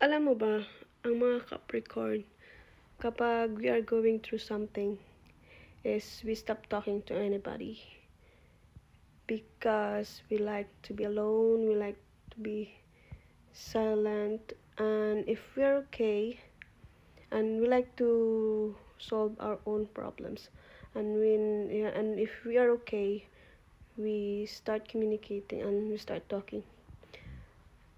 Alam mo ba, ang mga Capricorn, kapag we are going through something, is we stop talking to anybody. Because we like to be alone, we like to be silent, and if we're okay, and we like to solve our own problems, and if we are okay, we start communicating and we start talking.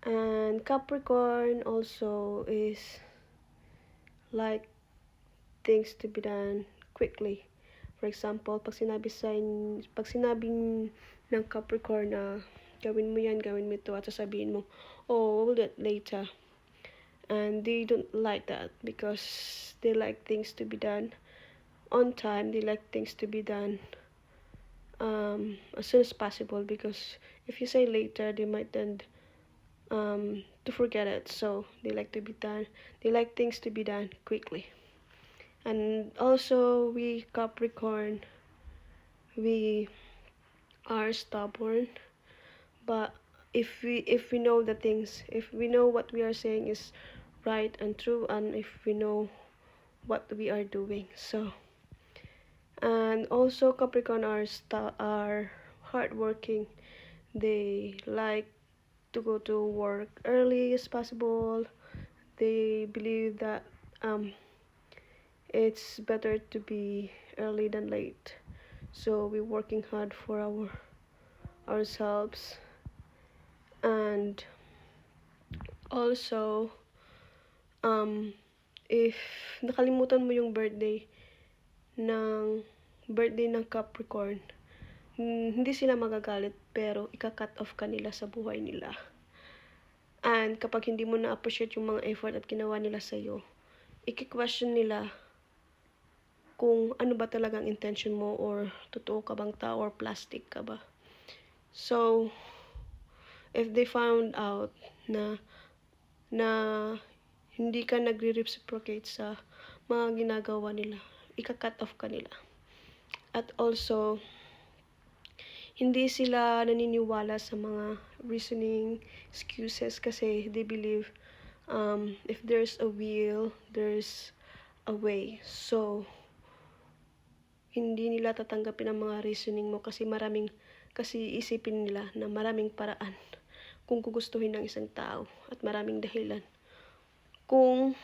And Capricorn also is like things to be done quickly. For example, pag sinabing ng Capricorn na gawin mo yan, gawin mo ito, at sasabihin mo, oh, we'll do it later. And they don't like that because they like things to be done on time. They like things to be done as soon as possible, because if you say later, they might tend to forget it. So they like to be done. They like things to be done quickly. And also, we Capricorn, we are stubborn, but if we know the things, if we know what we are saying is right and true, and if we know what we are doing, so. And also, Capricorn are hardworking. They like to go to work early as possible. They believe that it's better to be early than late. So we're working hard for ourselves. And also, if nakalimutan mo yung ng birthday ng Capricorn, hindi sila magagalit, pero ika-cut off ka nila sa buhay nila. And kapag hindi mo na-appreciate yung mga effort at ginawa nila sa'yo, iki-question nila kung ano ba talagang intention mo, or totoo ka bang tao, or plastic ka ba. So, if they found out na hindi ka nagre-reciprocate sa mga ginagawa nila, ika-cut off ka nila. At also, hindi sila naniniwala sa mga reasoning, excuses, kasi they believe if there's a will, there's a way. So, hindi nila tatanggapin ang mga reasoning mo kasi isipin nila na maraming paraan kung gugustuhin ng isang tao, at maraming dahilan kung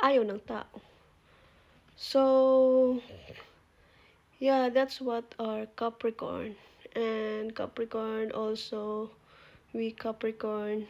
ayaw ng tao. So, yeah, that's what our Capricorn. And Capricorn also, we Capricorn,